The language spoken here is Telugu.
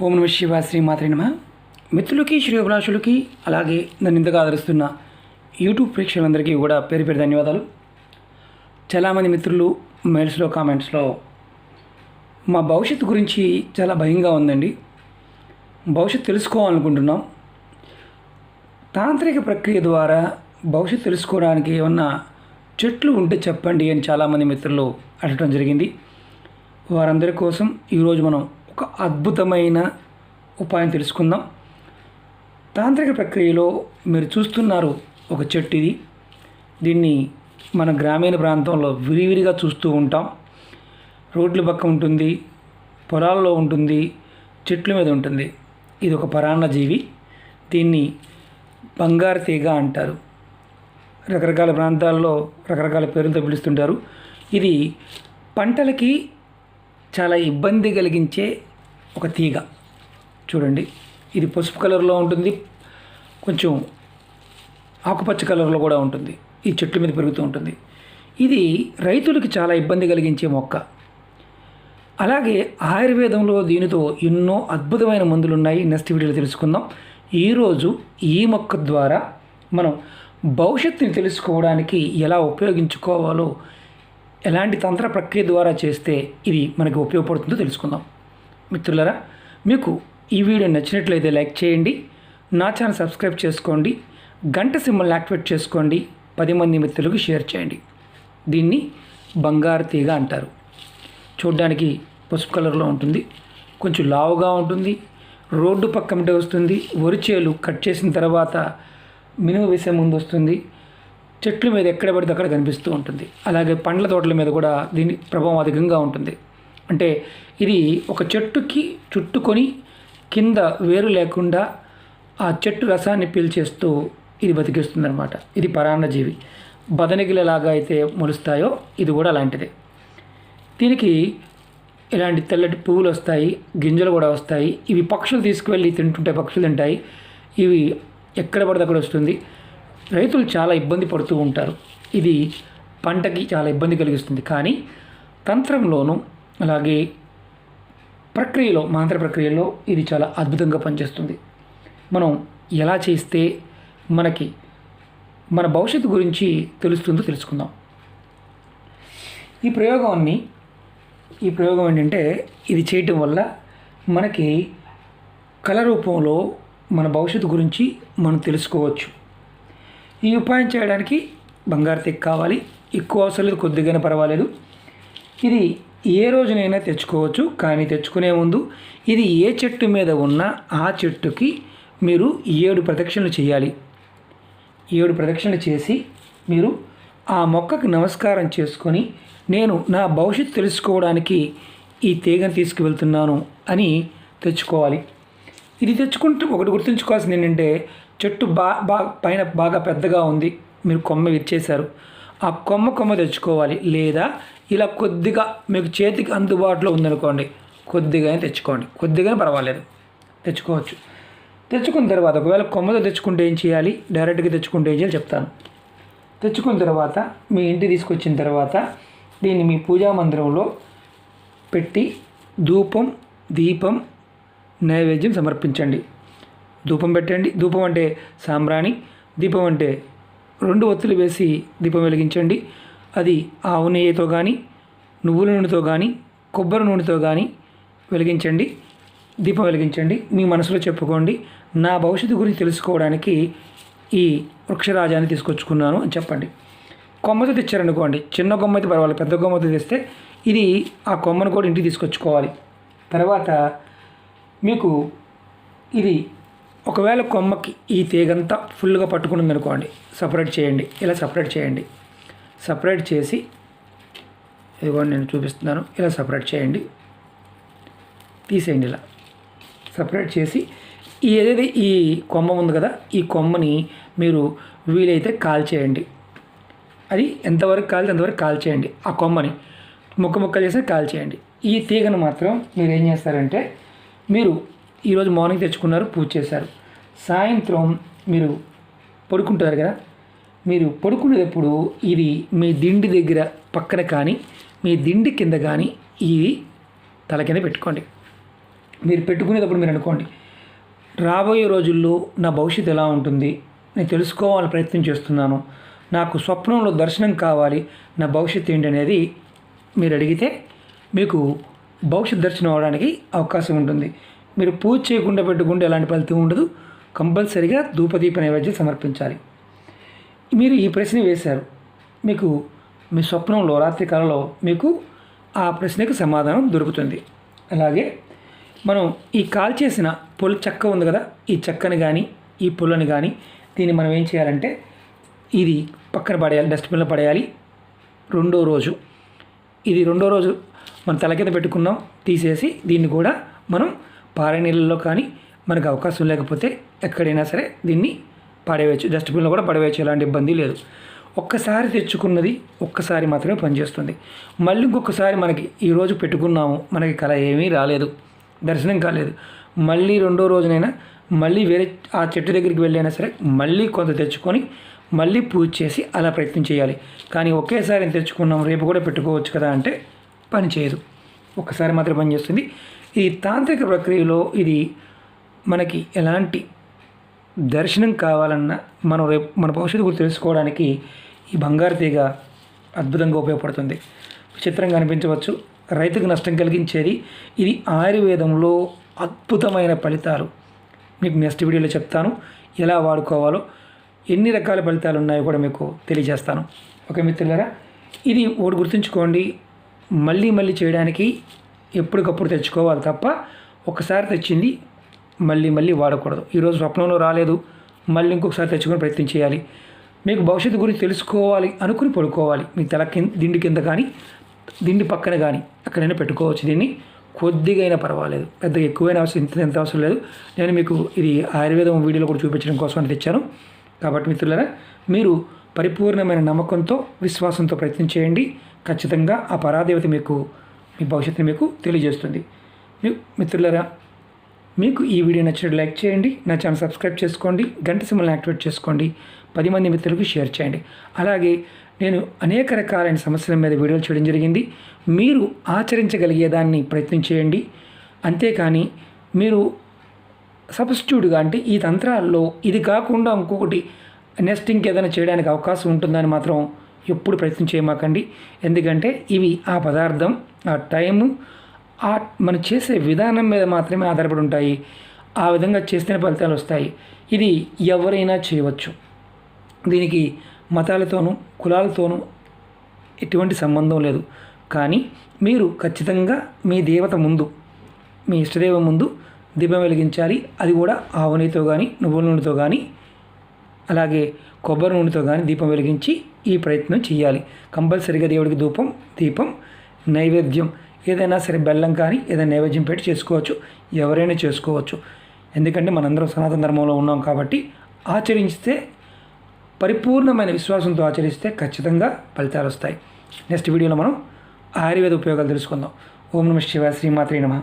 ఓం నమ శివ శ్రీమాత్రే నమః. మిత్రులకి శ్రేయోభిలాషులకి అలాగే నన్ను ఇంతగా ఆదరిస్తున్న యూట్యూబ్ ప్రేక్షకులందరికీ కూడా పేరు పేరు ధన్యవాదాలు. చాలామంది మిత్రులు మెయిల్స్లో కామెంట్స్లో మా భవిష్యత్తు గురించి చాలా భయంగా ఉందండి, భవిష్యత్తు తెలుసుకోవాలనుకుంటున్నాం, తాంత్రిక ప్రక్రియ ద్వారా భవిష్యత్తు తెలుసుకోవడానికి ఏమన్నా చెట్లు ఉంటే చెప్పండి అని చాలామంది మిత్రులు అడగడం జరిగింది. వారందరి కోసం ఈరోజు మనం ఒక అద్భుతమైన ఉపాయం తెలుసుకుందాం. తాంత్రిక ప్రక్రియలో మీరు చూస్తున్నారు ఒక చెట్టు ఇది. దీన్ని మన గ్రామీణ ప్రాంతంలో విరివిరిగా చూస్తూ ఉంటాం. రోడ్ల పక్క ఉంటుంది, పొలాల్లో ఉంటుంది, చెట్ల మీద ఉంటుంది. ఇది ఒక పరాన్నజీవి. దీన్ని బంగారు తీగ అంటారు. రకరకాల ప్రాంతాల్లో రకరకాల పేర్లతో పిలుస్తుంటారు. ఇది పంటలకి చాలా ఇబ్బంది కలిగించే ఒక తీగ. చూడండి, ఇది పసుపు కలర్లో ఉంటుంది, కొంచెం ఆకుపచ్చ కలర్లో కూడా ఉంటుంది. ఈ చెట్ల మీద పెరుగుతూ ఉంటుంది. ఇది రైతులకు చాలా ఇబ్బంది కలిగించే మొక్క. అలాగే ఆయుర్వేదంలో దీనితో ఎన్నో అద్భుతమైన మందులు ఉన్నాయి. నెక్స్ట్ వీడియోలో తెలుసుకుందాం. ఈరోజు ఈ మొక్క ద్వారా మనం భవిష్యత్తుని తెలుసుకోవడానికి ఎలా ఉపయోగించుకోవాలో, ఎలాంటి తంత్ర ప్రక్రియ ద్వారా చేస్తే ఇది మనకు ఉపయోగపడుతుందో తెలుసుకుందాం. మిత్రులారా, మీకు ఈ వీడియో నచ్చినట్లయితే లైక్ చేయండి, నా ఛానల్ సబ్స్క్రైబ్ చేసుకోండి, గంట సింబల్ని యాక్టివేట్ చేసుకోండి, 10 మంది మిత్రులకు షేర్ చేయండి. దీన్ని బంగారు తీగ అంటారు. చూడడానికి పసుపు కలర్లో ఉంటుంది, కొంచెం లావుగా ఉంటుంది, రోడ్డు పక్కన వస్తుంది, వరిచేలు కట్ చేసిన తర్వాత మినుము వేసే ముందు వస్తుంది, చెట్ల మీద ఎక్కడ పడితే అక్కడ కనిపిస్తూ ఉంటుంది. అలాగే పండ్ల తోటల మీద కూడా దీని ప్రభావం అధికంగా ఉంటుంది. అంటే ఇది ఒక చెట్టుకి చుట్టుకొని కింద వేరు లేకుండా ఆ చెట్టు రసాన్ని పీల్చేస్తూ ఇది బతికిస్తుంది అనమాట. ఇది పరాన్నజీవి. బదనిగిలలాగా అయితే మొలుస్తాయో ఇది కూడా అలాంటిదే. దీనికి ఇలాంటి తెల్లటి పువ్వులు వస్తాయి, గింజలు కూడా వస్తాయి. ఇవి పక్షులు తీసుకువెళ్ళి తింటుంటాయి, పక్షులు తింటాయి. ఇవి ఎక్కడ పడితే అక్కడ వస్తుంది. రైతులు చాలా ఇబ్బంది పడుతూ ఉంటారు. ఇది పంటకి చాలా ఇబ్బంది కలిగిస్తుంది. కానీ తంత్రంలోనూ అలాగే ప్రక్రియలో, మాంత్ర ప్రక్రియలో ఇది చాలా అద్భుతంగా పనిచేస్తుంది. మనం ఎలా చేస్తే మనకి మన భవిష్యత్తు గురించి తెలుస్తుందో తెలుసుకుందాం. ఈ ప్రయోగం ఏంటంటే, ఇది చేయటం వల్ల మనకి కళ రూపంలో మన భవిష్యత్తు గురించి మనం తెలుసుకోవచ్చు. ఈ ఉపాయం చేయడానికి బంగారు తీగ కావాలి. ఎక్కువ అవసరం లేదు, కొద్దిగానే పర్వాలేదు. ఇది ఏ రోజునైనా తెచ్చుకోవచ్చు. కానీ తెచ్చుకునే ముందు ఇది ఏ చెట్టు మీద ఉన్నా ఆ చెట్టుకి మీరు 7 ప్రదక్షిణలు చేయాలి. 7 ప్రదక్షిణలు చేసి మీరు ఆ మొక్కకు నమస్కారం చేసుకొని, నేను నా భవిష్యత్తు తెలుసుకోవడానికి ఈ తీగను తీసుకువెళ్తున్నాను అని తెచ్చుకోవాలి. ఇది తెచ్చుకుంటూ ఒకటి గుర్తుంచుకోవాల్సింది ఏంటంటే, చెట్టు పైన బాగా పెద్దగా ఉంది, మీరు కొమ్మ విరిచేశారు, ఆ కొమ్మ తెచ్చుకోవాలి. లేదా ఇలా కొద్దిగా మీకు చేతికి అందుబాటులో ఉందనుకోండి, కొద్దిగానే తెచ్చుకోండి, కొద్దిగానే పర్వాలేదు, తెచ్చుకోవచ్చు. తెచ్చుకున్న తర్వాత ఒకవేళ కొమ్మతో తెచ్చుకుంటే ఏం చేయాలి, డైరెక్ట్గా తెచ్చుకుంటే ఏం చేయాలి చెప్తాను. తెచ్చుకున్న తర్వాత మీ ఇంటికి తీసుకొచ్చిన తర్వాత దీన్ని మీ పూజా మందిరంలో పెట్టి ధూపం, దీపం, నైవేద్యం సమర్పించండి. ధూపం పెట్టండి. ధూపం అంటే సాంబ్రాణి, దీపం అంటే 2 ఒత్తులు వేసి దీపం వెలిగించండి. అది ఆవు నెయ్యితో కానీ, నువ్వుల నూనెతో కానీ, కొబ్బరి నూనెతో కానీ వెలిగించండి. దీపం వెలిగించండి. మీ మనసులో చెప్పుకోండి, నా భవిష్యత్తు గురించి తెలుసుకోవడానికి ఈ వృక్షరాజాన్ని తీసుకొచ్చుకున్నాను అని చెప్పండి. కొమ్మతో తెచ్చారనుకోండి, చిన్న కొమ్మ అయితే పర్వాలేదు, పెద్ద కొమ్మతో తెస్తే ఇది ఆ కొమ్మను కూడా ఇంటికి తీసుకొచ్చుకోవాలి. తర్వాత మీకు ఇది ఒకవేళ కొమ్మకి ఈ తీగంతా ఫుల్గా పట్టుకుని అనుకోండి, సపరేట్ చేయండి. ఇలా సపరేట్ చేయండి. సపరేట్ చేసి ఇదిగోండి నేను చూపిస్తున్నాను, ఇలా సపరేట్ చేయండి. తీసేయండి. ఇలా సపరేట్ చేసి ఏదైతే ఈ కొమ్మ ఉంది కదా, ఈ కొమ్మని మీరు వీలైతే కాల్చేయండి. అది ఎంతవరకు కాలితే అంతవరకు కాల్చేయండి. ఆ కొమ్మని ముక్కలు చేసి కాల్చేయండి. ఈ తీగను మాత్రం మీరు ఏం చేస్తారంటే, మీరు ఈరోజు మార్నింగ్ తెచ్చుకున్నారు, పూజ చేశారు, సాయంత్రం మీరు పడుకుంటారు కదా, మీరు పడుకునేటప్పుడు ఇది మీ దిండి దగ్గర పక్కన కానీ, మీ దిండి కింద కానీ ఇది తల కింద పెట్టుకోండి. మీరు పెట్టుకునేటప్పుడు మీరు అనుకోండి, రాబోయే రోజుల్లో నా భవిష్యత్తు ఎలా ఉంటుంది, నేను తెలుసుకోవాలని ప్రయత్నం చేస్తున్నాను, నాకు స్వప్నంలో దర్శనం కావాలి, నా భవిష్యత్తు ఏంటి అనేది మీరు అడిగితే మీకు భవిష్యత్ దర్శనం అవడానికి అవకాశం ఉంటుంది. మీరు పూజ చేయకుండా పెట్టుకుంటే ఎలాంటి ఫలితం ఉండదు. కంపల్సరిగా ధూపదీప నైవేద్యం సమర్పించాలి. మీరు ఈ ప్రశ్న వేశారు, మీకు మీ స్వప్నంలో రాత్రి కాలంలో మీకు ఆ ప్రశ్నకు సమాధానం దొరుకుతుంది. అలాగే మనం ఈ కాల్చేసిన పొల్లు చెక్క ఉంది కదా, ఈ చెక్కని కానీ ఈ పుల్లని కానీ దీన్ని మనం ఏం చేయాలంటే ఇది పక్కన పడేయాలి, డస్ట్బిన్లో పడేయాలి. రెండో రోజు మనం తల కింద పెట్టుకున్నాం, తీసేసి దీన్ని కూడా మనం పారే నీళ్ళలో కానీ మనకు అవకాశం లేకపోతే ఎక్కడైనా సరే దీన్ని పడేయచ్చు, డస్ట్బిన్లో కూడా పడవేయచ్చు, ఎలాంటి ఇబ్బంది లేదు. ఒక్కసారి తెచ్చుకున్నది ఒక్కసారి మాత్రమే పనిచేస్తుంది. మళ్ళీ ఇంకొకసారి మనకి ఈరోజు పెట్టుకున్నాము, మనకి కళ ఏమీ రాలేదు, దర్శనం కాలేదు, మళ్ళీ రెండో రోజునైనా మళ్ళీ వేరే ఆ చెట్టు దగ్గరికి వెళ్ళైనా సరే మళ్ళీ కొంత తెచ్చుకొని మళ్ళీ పూజ చేసి అలా ప్రయత్నం చేయాలి. కానీ ఒకేసారి తెచ్చుకున్నాం రేపు కూడా పెట్టుకోవచ్చు కదా అంటే పని చేయదు, ఒక్కసారి మాత్రమే పనిచేస్తుంది. ఈ తాంత్రిక ప్రక్రియలో ఇది మనకి ఎలాంటి దర్శనం కావాలన్నా మనం రేపు మన భవిష్యత్తు గురించి తెలుసుకోవడానికి ఈ బంగారు తీగ అద్భుతంగా ఉపయోగపడుతుంది. విచిత్రంగా అనిపించవచ్చు, రైతుకు నష్టం కలిగించేది. ఇది ఆయుర్వేదంలో అద్భుతమైన ఫలితాలు. మీకు నెక్స్ట్ వీడియోలో చెప్తాను ఎలా వాడుకోవాలో, ఎన్ని రకాల ఫలితాలు ఉన్నాయో కూడా మీకు తెలియజేస్తాను. ఓకే మిత్రులారా, ఇది ఒకటి గుర్తుంచుకోండి, మళ్ళీ మళ్ళీ చేయడానికి ఎప్పటికప్పుడు తెచ్చుకోవాలి తప్ప ఒకసారి తెచ్చింది మళ్ళీ మళ్ళీ వాడకూడదు. ఈరోజు స్వప్నంలో రాలేదు, మళ్ళీ ఇంకొకసారి తెచ్చుకొని ప్రయత్నం చేయాలి. మీకు భవిష్యత్తు గురించి తెలుసుకోవాలి అనుకుని పడుకోవాలి. మీ తల దిండి కింద కానీ దిండి పక్కన కానీ ఎక్కడైనా పెట్టుకోవచ్చు. దీన్ని కొద్దిగా అయినా పర్వాలేదు, పెద్దగా ఎక్కువైనా అవసరం, ఎంత అవసరం లేదు. నేను మీకు ఇది ఆయుర్వేదం వీడియోలో కూడా చూపించడం కోసం అని తెచ్చాను. కాబట్టి మిత్రులారా, మీరు పరిపూర్ణమైన నమ్మకంతో విశ్వాసంతో ప్రయత్నం చేయండి. ఖచ్చితంగా ఆ పరాదేవత మీకు మీ భవిష్యత్తుని మీకు తెలియజేస్తుంది. మిత్రులారా, మీకు ఈ వీడియో నచ్చినట్టు లైక్ చేయండి, నా ఛానల్ సబ్స్క్రైబ్ చేసుకోండి, గంట సింబల్ని యాక్టివేట్ చేసుకోండి, 10 మంది మిత్రులకు షేర్ చేయండి. అలాగే నేను అనేక రకాలైన సమస్యల మీద వీడియోలు చేయడం జరిగింది. మీరు ఆచరించగలిగేదాన్ని ప్రయత్నం చేయండి. అంతేకాని మీరు సబ్స్టిట్యూట్గా అంటే ఈ తంత్రాల్లో ఇది కాకుండా ఇంకొకటి నెక్స్ట్ ఇంకేదైనా చేయడానికి అవకాశం ఉంటుందని మాత్రం ఎప్పుడు ప్రయత్నం చేయమాకండి. ఎందుకంటే ఇవి ఆ పదార్థం, ఆ టైము, మనం చేసే విధానం మీద మాత్రమే ఆధారపడి ఉంటాయి. ఆ విధంగా చేస్తేనే ఫలితాలు వస్తాయి. ఇది ఎవరైనా చేయవచ్చు. దీనికి మతాలతోనూ కులాలతోనూ ఎటువంటి సంబంధం లేదు. కానీ మీరు ఖచ్చితంగా మీ దేవత ముందు, మీ ఇష్టదేవం ముందు దీపం వెలిగించాలి. అది కూడా ఆవు నెయ్యితో కానీ నువ్వుల నూనెతో కానీ అలాగే కొబ్బరి నూనెతో కానీ దీపం వెలిగించి ఈ ప్రయత్నం చేయాలి. కంపల్సరీగా దేవుడికి దీపం నైవేద్యం ఏదైనా సరే బెల్లం కానీ ఏదైనా నైవేద్యం పెట్టి చేసుకోవచ్చు, ఎవరైనా చేసుకోవచ్చు. ఎందుకంటే మనందరం సనాతన ధర్మంలో ఉన్నాం కాబట్టి ఆచరిస్తే, పరిపూర్ణమైన విశ్వాసంతో ఆచరిస్తే ఖచ్చితంగా ఫలితాలు వస్తాయి. నెక్స్ట్ వీడియోలో మనం ఆయుర్వేద ఉపయోగాలు తెలుసుకుందాం. ఓం నమః శివాయ, శ్రీమాత్రే నమః.